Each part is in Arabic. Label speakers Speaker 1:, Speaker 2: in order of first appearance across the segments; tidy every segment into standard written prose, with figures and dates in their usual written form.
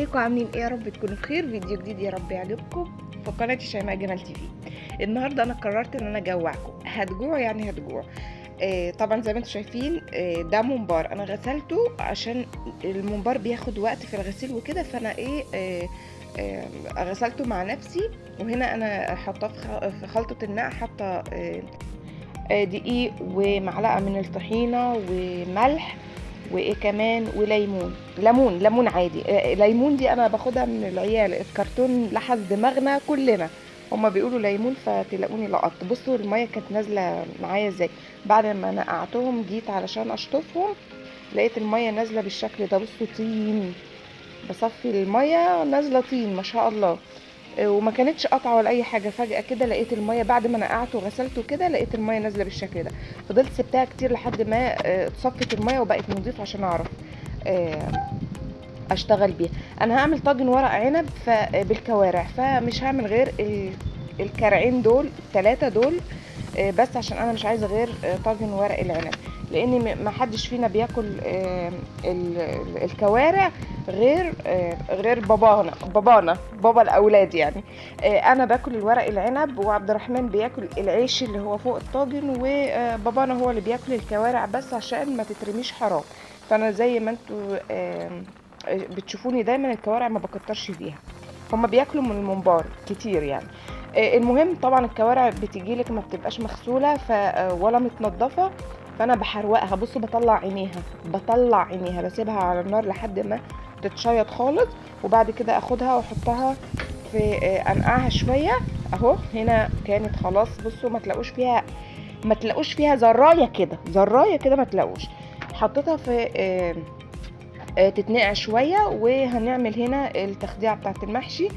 Speaker 1: ازيكم عاملين ايه؟ يا رب تكونوا بخير. فيديو جديد يا رب يعجبكم في قناه شيماء جمال تي في. النهارده انا قررت ان انا اجوعكم. هتجوعوا يعني هتجوعوا. طبعا زي ما انتم شايفين ده ممبار انا غسلته عشان الممبار بياخد وقت في الغسيل وكده، فانا غسلته مع نفسي. وهنا انا حاطاه في خلطه النقع، حاطه دقيق ومعلقه من الطحينه وملح وايه كمان وليمون. ليمون عادي. ليمون دي انا باخدها من العيال، الكرتون لحس دماغنا كلنا، هما بيقولوا ليمون فتلاقوني لقطت. بصوا الميه كانت نازله معايا ازاي بعد ما نقعتهم. جيت علشان اشطفهم لقيت الميه نازله بالشكل ده. بصوا طين، بصفي الميه نازله طين ما شاء الله. وما كانتش قطعه ولا اي حاجه، فجاه كده لقيت الميه بعد ما نقعته وغسلته كده لقيت الميه نازله بالشكل ده. فضلت سبتها كتير لحد ما اتصفت الميه وبقت نضيفه عشان اعرف اشتغل بيها. انا هعمل طاجن ورق عنب بالكوارع، فمش هعمل غير الكرعين دول الثلاثه دول بس، عشان انا مش عايزه غير طاجن ورق العنب، لان ما حدش فينا بياكل الكوارع غير بابا الاولاد يعني. انا باكل الورق العنب، وعبد الرحمن بياكل العيش اللي هو فوق الطاجن، وبابانا هو اللي بياكل الكوارع بس عشان ما تترميش حرام. فانا زي ما انتوا بتشوفوني دايما الكوارع ما بكترش فيها. هما بياكلوا من الممبار كتير يعني. المهم طبعا الكوارع بتجيلك ما بتبقاش مغسوله ولا متنضفه، فانا بحروقها. بصوا بطلع عينيها بسيبها على النار لحد ما تتشيط خالص، وبعد كده اخدها واحطها في انقعها شويه. اهو هنا كانت خلاص. بصوا ما تلاقوش فيها زرايه كده ما تلاقوش. حطيتها في تتنقع شويه، وهنعمل هنا التخديعه بتاعت المحشي.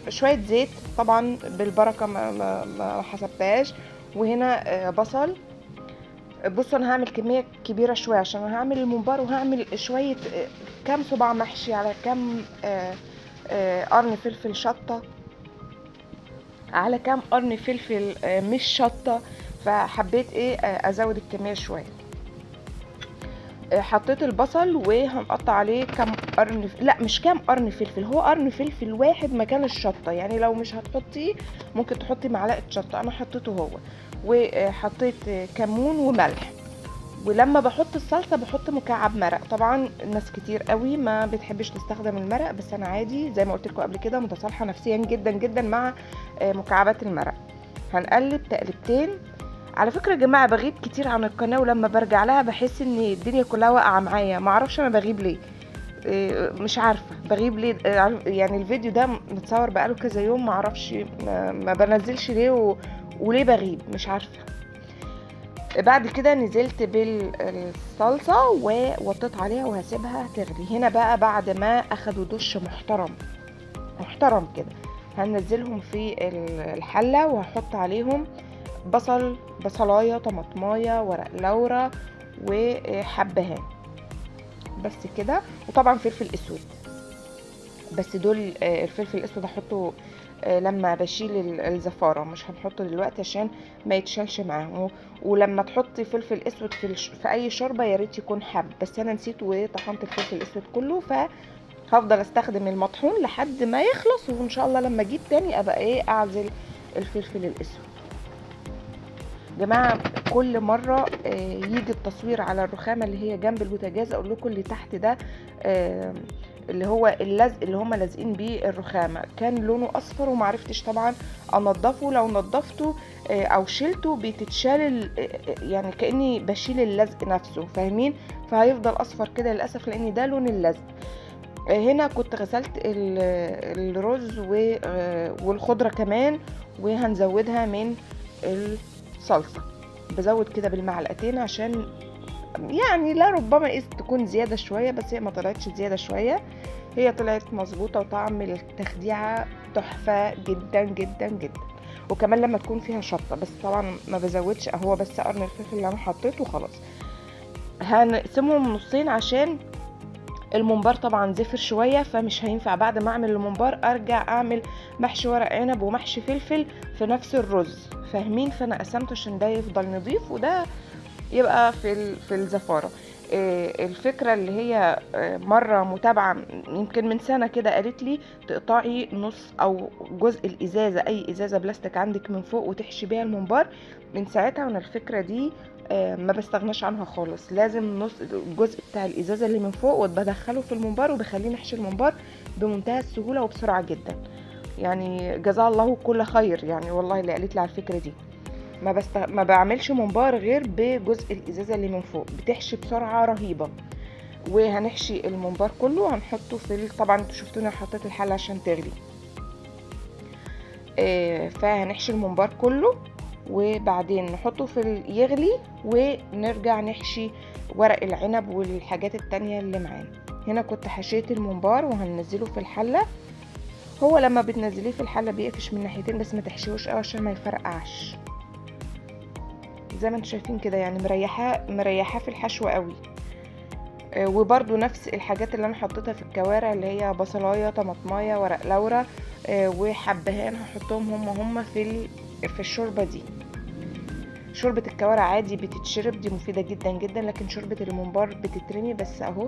Speaker 1: شويه زيت طبعا بالبركه ما حسبتهاش. وهنا بصل. بصوا انا هعمل كميه كبيره شويه عشان انا هعمل الممبار، وهعمل شويه كام صباع محشي على كام قرن فلفل شطه، على كام قرن فلفل مش شطه. فحبيت ازود الكميه شويه. حطيت البصل وهنقطع عليه كام قرن، لا مش كام قرن فلفل، هو قرن فلفل واحد مكان الشطه يعني. لو مش هتحطيه ممكن تحطي معلقه شطه، انا حطيته هو. وحطيت كمون وملح. ولما بحط الصلصه بحط مكعب مرق. طبعا ناس كتير قوي ما بتحبش تستخدم المرق، بس انا عادي زي ما قلت لكم قبل كده متصالحه نفسيا جدا جدا مع مكعبات المرق. هنقلب تقلبتين. على فكرة يا جماعة بغيب كتير عن القناة، ولما برجع لها بحس ان الدنيا كلها واقعة معايا. معرفش انا بغيب ليه، مش عارفة بغيب ليه. يعني الفيديو ده متصور بقاله كذا يوم، معرفش ما بنزلش ليه وليه بغيب مش عارفة. بعد كده نزلت بالصلصة ووطيت عليها وهسيبها تغلي. هنا بقى بعد ما اخدوا دش محترم كده هنزلهم في الحلة، وهحط عليهم بصلايه، طماطمايه، ورق لورا، وحبهان بس كده. وطبعا فلفل اسود، بس دول الفلفل الاسود هحطه لما بشيل الزفاره، مش هنحطه دلوقتي عشان ما يتشالش معاه. ولما تحطي فلفل اسود في اي شوربه يا ريت يكون حب، بس انا نسيت وطحنت الفلفل الاسود كله، فهفضل استخدم المطحون لحد ما يخلص، وان شاء الله لما اجيب تاني ابقى اعزل الفلفل الاسود. جماعة كل مرة يجي التصوير على الرخامة اللي هي جنب البوتاجاز اقول لكم اللي تحت ده اللي هو اللزق اللي هما لازقين بيه الرخامة كان لونه اصفر، ومعرفتش طبعا انضفه. لو نضفته او شلته بتتشال يعني كأني بشيل اللزق نفسه، فاهمين؟ فهيفضل اصفر كده للأسف لان ده لون اللزق. هنا كنت غسلت الرز والخضرة كمان، وهنزودها من الصلصة. بزود كده بالمعلقتين عشان يعني لا ربما تكون زيادة شوية، بس هي ما طلعتش زيادة شوية، هي طلعت مظبوطة. وطعم التخديعة تحفة جدا جدا جدا. وكمان لما تكون فيها شطة، بس طبعا ما بزودش، هو بس قرن الفلفل اللي انا حطيته خلاص. هنقسمهم نصين عشان الممبار طبعا زفر شويه، فمش هينفع بعد ما اعمل الممبار ارجع اعمل محشي ورق عنب ومحشي فلفل في نفس الرز، فاهمين؟ فانا قسمته عشان ده يفضل نضيف وده يبقى في الزفاره. الفكرة اللي هي مرة متابعة يمكن من سنة كده قالت لي تقطعي نص او جزء الازازة، اي ازازة بلاستيك عندك من فوق وتحشي بيها الممبار. من ساعتها وانا الفكرة دي ما بستغناش عنها خالص، لازم نص الجزء بتاع الازازة اللي من فوق وبدخله في الممبار وبخليه نحشي الممبار بمنتهى السهولة وبسرعة جدا. يعني جزاها الله كل خير يعني، والله اللي قالت لي على الفكرة دي. ما بعملش ممبار غير بجزء الازازة اللي من فوق، بتحشي بسرعة رهيبة. وهنحشي الممبار كله، هنحطه في طبعا انتوا شفتوني حطيت الحلة عشان تغلي. فهنحشي الممبار كله وبعدين نحطه في يغلي، ونرجع نحشي ورق العنب والحاجات التانية اللي معانا. هنا كنت حشيت الممبار وهننزله في الحلة. هو لما بتنزليه في الحلة بيقفش من ناحيتين، بس ما تحشيهوش قوي عشان ما يفرقعش. زي ما انتم شايفين كده يعني مريحاه في الحشو قوي. وبرده نفس الحاجات اللي انا حطيتها في الكوارع، اللي هي بصلايه، طماطمايه، ورق لورا، وحبهان، هحطهم هم في الشوربه دي. شوربه الكوارع عادي بتتشرب، دي مفيده جدا جدا، لكن شوربه الممبار بتترمي بس اهو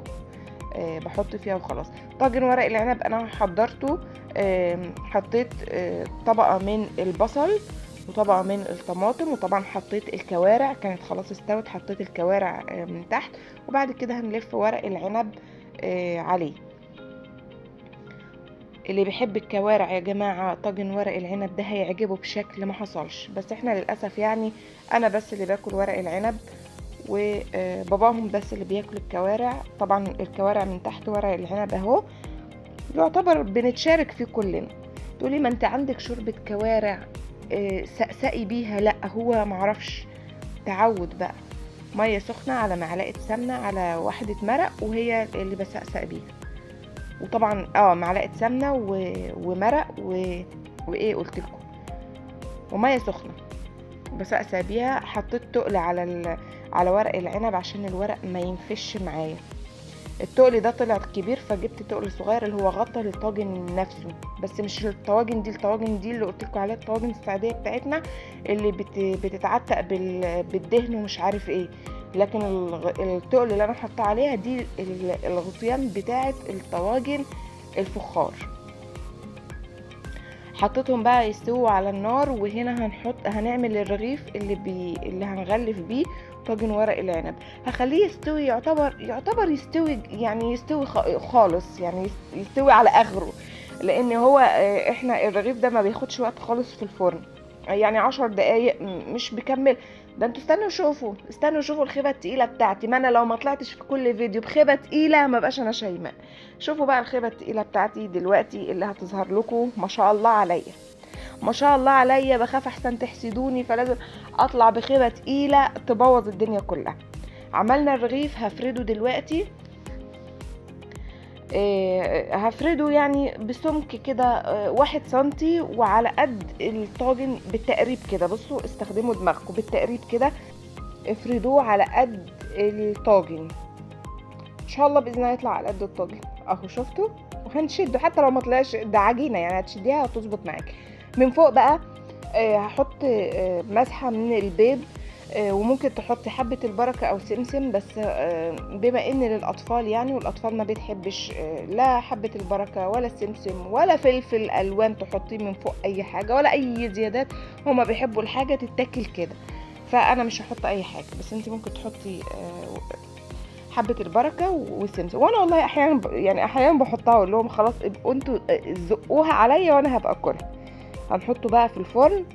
Speaker 1: بحط فيها وخلاص. طاجن ورق العنب انا حضرته، حطيت طبقه من البصل وطبقه من الطماطم، وطبعا حطيت الكوارع كانت خلاص استوت، حطيت الكوارع من تحت، وبعد كده هنلف ورق العنب عليه. اللي بيحب الكوارع يا جماعه طاجن ورق العنب ده هيعجبه بشكل ما حصلش، بس احنا للاسف يعني انا بس اللي باكل ورق العنب وباباهم بس اللي بياكل الكوارع. طبعا الكوارع من تحت ورق العنب اهو، يعتبر بنتشارك فيه كلنا. تقولي ما انت عندك شوربة كوارع سقسقي بيها، لا هو معرفش، تعود بقى. مية سخنة على معلقة سمنة على واحدة مرق، وهي اللي بسقسق بيها. وطبعا معلقة سمنة ومرق وايه قلت لكم، ومية سخنة بسقسق بيها. حطيت تقل على ورق العنب عشان الورق ما ينفش معايا. التقل ده طلع كبير فجبت تقل صغير اللي هو غطى للطاجن نفسه، بس مش الطواجن دي اللي قلت لكم عليها، الطواجن السعوديه بتاعتنا اللي بتتعتق بالدهن ومش عارف ايه. لكن التقل اللي انا حاطه عليها دي الغطيان بتاعه الطواجن الفخار. حطيتهم بقى يستووا على النار، وهنا هنعمل الرغيف اللي هنغلف بيه طاجن ورق العنب. هخليه يستوي، يعتبر يستوي يعني يستوي خالص، يعني يستوي على اخره، لان هو احنا الرغيف ده ما بياخدش وقت خالص في الفرن، يعني 10 دقايق مش بكمل. ده انتوا استنوا شوفوا الخيبه التقيله بتاعتي. ما انا لو ما طلعتش في كل فيديو بخيبه تقيله ما بقاش انا شيماء. شوفوا بقى الخيبه التقيله بتاعتي دلوقتي اللي هتظهر لكم. ما شاء الله عليا، ما شاء الله عليا، بخاف احسن تحسدوني، فلازم اطلع بخيبه تقيله تبوظ الدنيا كلها. عملنا الرغيف، هفرده دلوقتي. هفرده يعني بسمك كده 1 سنتي، وعلى قد الطاجن بالتقريب كده. بصوا استخدموا دماغكم، بالتقريب كده افردوه على قد الطاجن. ان شاء الله باذن الله يطلع على قد الطاجن اهو. شفتوا؟ وهنشده حتى لو ما طلعش، ده عجينه يعني هتشديها هتظبط معاكي. من فوق بقى هحط مسحه من البيض، وممكن تحطي حبة البركة او سمسم، بس بما ان للاطفال يعني، والاطفال ما بتحبش لا حبة البركة ولا السمسم ولا فلفل الوان تحطيه من فوق اي حاجة ولا اي زيادات. هما بيحبوا الحاجة تتاكل كده، فانا مش هحط اي حاجة. بس انت ممكن تحطي حبة البركة والسمسم. وانا والله احيانا بحطها واقول لهم خلاص ابقوا انتوا زقوها عليا وانا هبقى اكلها. هنحطه بقى في الفرن.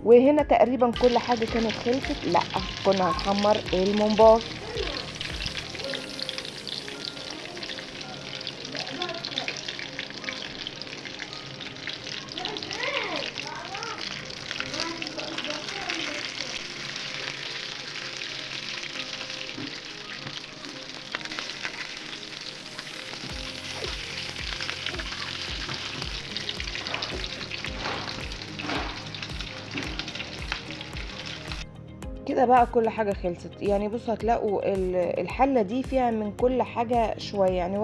Speaker 1: وهنا تقريبا كل حاجة كانت خلصت. لا كنا هنحمر الممبار. كده بقى كل حاجة خلصت. يعني بصوا هتلاقوا الحلة دي فيها من كل حاجة شوية. يعني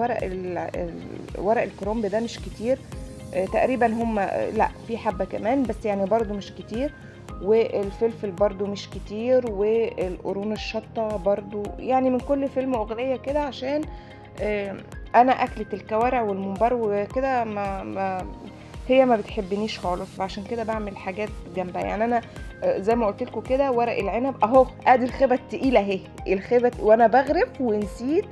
Speaker 1: ورق الكرنب ده مش كتير تقريبا، هم لا في حبة كمان بس يعني برضو مش كتير. والفلفل برضو مش كتير، والقرون الشطة برضو يعني من كل فيلم اغنية كده، عشان انا اكلة الكوارع والممبار وكده هي ما بتحبنيش خالص، فعشان كده بعمل حاجات جنبها. يعني انا زي ما قلت لكم كده، ورق العنب اهو، ادي الخيبه التقيله اهي، الخيبه وانا بغرف ونسيت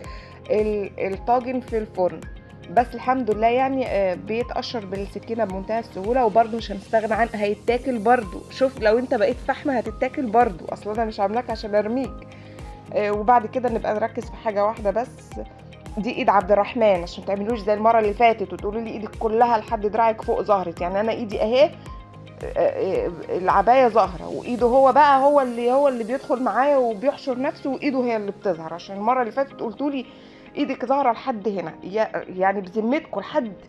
Speaker 1: الطاجن في الفرن. بس الحمد لله يعني بيتقشر بالسكينه بمنتهى السهوله، وبرده مش هنستغنى عنه، هيتاكل برده. شوف لو انت بقيت فحمه هتتاكل برده، اصلا انا مش عاملاك عشان ارميك. وبعد كده نبقى نركز في حاجه واحده بس. دي ايد عبد الرحمن، عشان تعملوش زي المره اللي فاتت وتقولوا لي ايدك كلها لحد دراعك فوق ظهرت. يعني انا ايدي اهي العبايه ظاهره، وايده هو بقى هو اللي بيدخل معايا وبيحشر نفسه، وايده هي اللي بتظهر. عشان المره اللي فاتت قلتوا لي ايدك ظاهره لحد هنا، يعني بذمتكم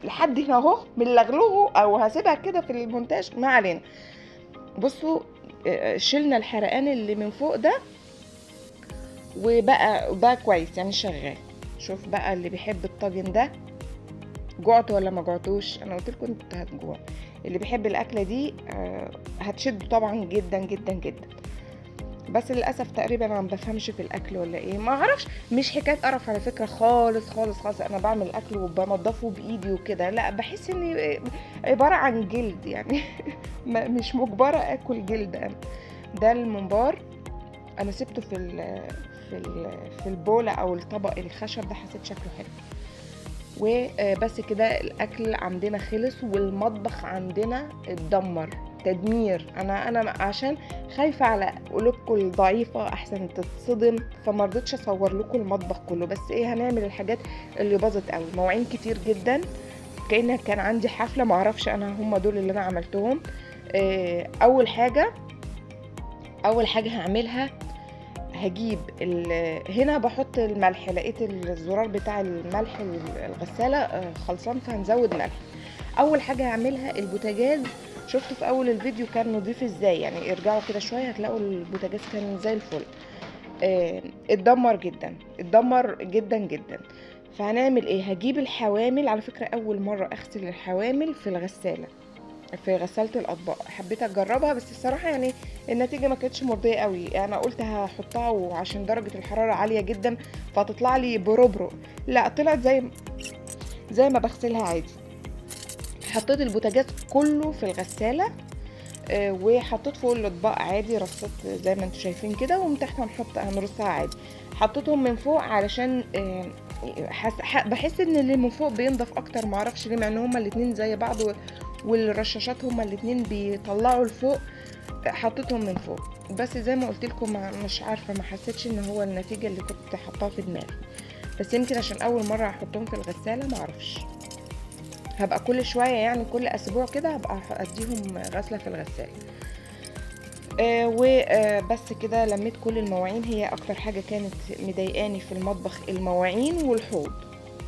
Speaker 1: لحد هنا اهو من لغلوغه، او هسيبها كده في المونتاج، ما علينا. بصوا شلنا الحرقان اللي من فوق ده، وبقى كويس يعني شغال. شوف بقى اللي بيحب الطاجن ده، جوعتوا ولا ما جوعتوش؟ انا قلت لكم انتوا هتجوعوا. اللي بيحب الاكله دي هتشدوا طبعا جدا جدا جدا. بس للاسف تقريبا انا ما بفهمش في الاكل ولا ايه، ما اعرفش. مش حكايه قرف على فكره خالص خالص خالص، انا بعمل اكل وبنضفه بايدي وكده، لا بحس اني عباره عن جلد يعني مش مجبره اكل جلد. انا ده الممبار انا سبته في البوله او الطبق الخشب ده، حسيت شكله حلو. وبس كده الاكل عندنا خلص، والمطبخ عندنا اتدمر تدمير. انا عشان خايفه على قلوبكم الضعيفه احسن تتصدم، فما رضيتش اصور لكم المطبخ كله. بس ايه، هنعمل الحاجات اللي باظت قوي. مواعين كتير جدا كأن كان عندي حفله، ما اعرفش انا هم دول اللي انا عملتهم. اول حاجه هعملها، هجيب هنا بحط الملح، لقيت الزرار بتاع الملح الغسالة خلصان، فهنزود ملح. اول حاجة هعملها البوتاجاز. شفتوا في اول الفيديو كان نضيف ازاي، يعني ارجعوا كده شوية هتلاقوا البوتاجاز كان زي الفل. اتدمر جدا جدا. فهنعمل ايه، هجيب الحوامل. على فكرة اول مرة اغسل الحوامل في الغسالة، في غسالة الاطباق. حبيت اجربها، بس الصراحة يعني النتيجة ما كانتش مرضية قوي. انا قلت هحطها وعشان درجة الحرارة عالية جدا فتطلع لي بربرق، لا طلعت زي ما بغسلها عادي. حطيت البوتاجاز كله في الغسالة، وحطيت فوق الاطباق عادي، رصت زي ما انتم شايفين كده، ومن تحت هنرصها عادي. حطيتهم من فوق علشان بحس ان اللي من فوق بينضف اكتر، معرفش ليه، مع ان هما الاتنين زي بعض، والرشاشات هما الاتنين بيطلعوا لفوق. حطيتهم من فوق، بس زي ما قلت لكم مش عارفه، ما حسيتش ان هو النتيجه اللي كنت حاطاها في دماغي. بس يمكن عشان اول مره احطهم في الغساله، ما اعرفش. هبقى كل شويه يعني كل اسبوع كده هبقى اديهم غسله في الغساله. وبس كده لميت كل المواعين. هي اكتر حاجه كانت مضايقاني في المطبخ المواعين والحوض.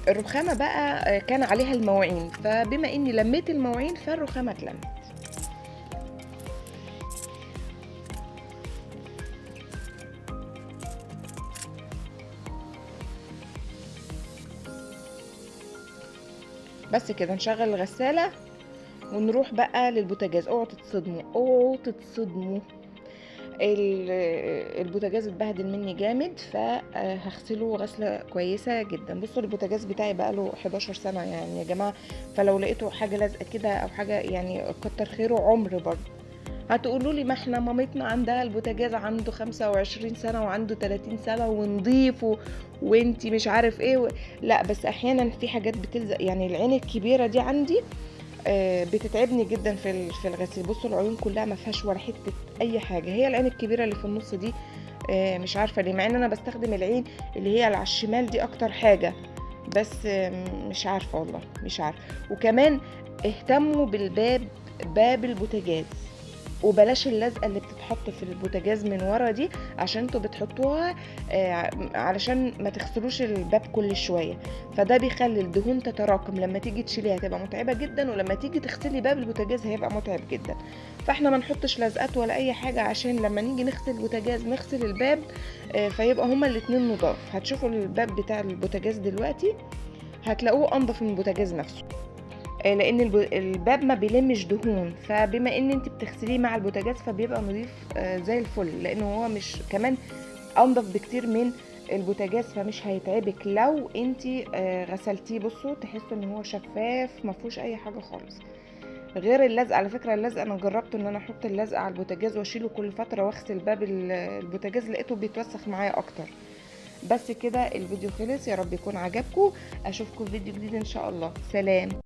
Speaker 1: الرخامه بقى كان عليها المواعين، فبما اني لميت المواعين فالرخامه اتلمت. بس كده نشغل الغسالة ونروح بقى للبوتاجاز. اوعوا تتصدموا البوتاجاز اتبهدل مني جامد، فهغسله غسله كويسه جدا. بصوا البوتاجاز بتاعي بقاله 11 سنه يعني يا جماعه، فلو لقيتوا حاجه لازقه كده او حاجه يعني كتر خيره. عمر برضه هتقولوا لي ما احنا مامتنا عندها البوتاجاز عنده 25 سنه وعنده 30 سنه ونضيف وانتي مش عارف ايه لا، بس احيانا في حاجات بتلزق. يعني العين الكبيره دي عندي بتتعبني جدا في الغسيل. بصوا العيون كلها ما فيهاش ولا حته اي حاجه، هي العين الكبيره اللي في النص دي مش عارفه ليه، مع ان انا بستخدم العين اللي هي على الشمال دي اكتر حاجه، بس مش عارفه والله مش عارفه. وكمان اهتموا باب البوتاجاز، وبلاش اللزقه اللي بتتحط في البوتاجاز من ورا دي، عشان انتوا بتحطوها علشان ما تغسلوش الباب كل شويه، فده بيخلي الدهون تتراكم. لما تيجي تشيليها هتبقى متعبه جدا، ولما تيجي تغسلي باب البوتاجاز هيبقى متعب جدا. فاحنا ما نحطش لزقات ولا اي حاجه، عشان لما نيجي نغسل البوتاجاز نغسل الباب فيبقى هما الاتنين نضاف. هتشوفوا الباب بتاع البوتاجاز دلوقتي هتلاقوه انضف من البوتاجاز نفسه. لان الباب ما بيلمش دهون، فبما ان انت بتغسليه مع البوتاجاز فبيبقى نظيف زي الفل، لانه هو مش كمان انضف بكتير من البوتاجاز، فمش هيتعبك لو انت غسلتيه. بصوا تحسوا ان هو شفاف ما فيهوش اي حاجه خالص، غير اللزق. على فكره اللزق انا جربت ان انا احط اللزق على البوتاجاز واشيله كل فتره واغسل باب البوتاجاز، لقيته بيتوسخ معايا اكتر. بس كده الفيديو خلص، يا رب يكون عجبكم. اشوفكم في فيديو جديد ان شاء الله. سلام.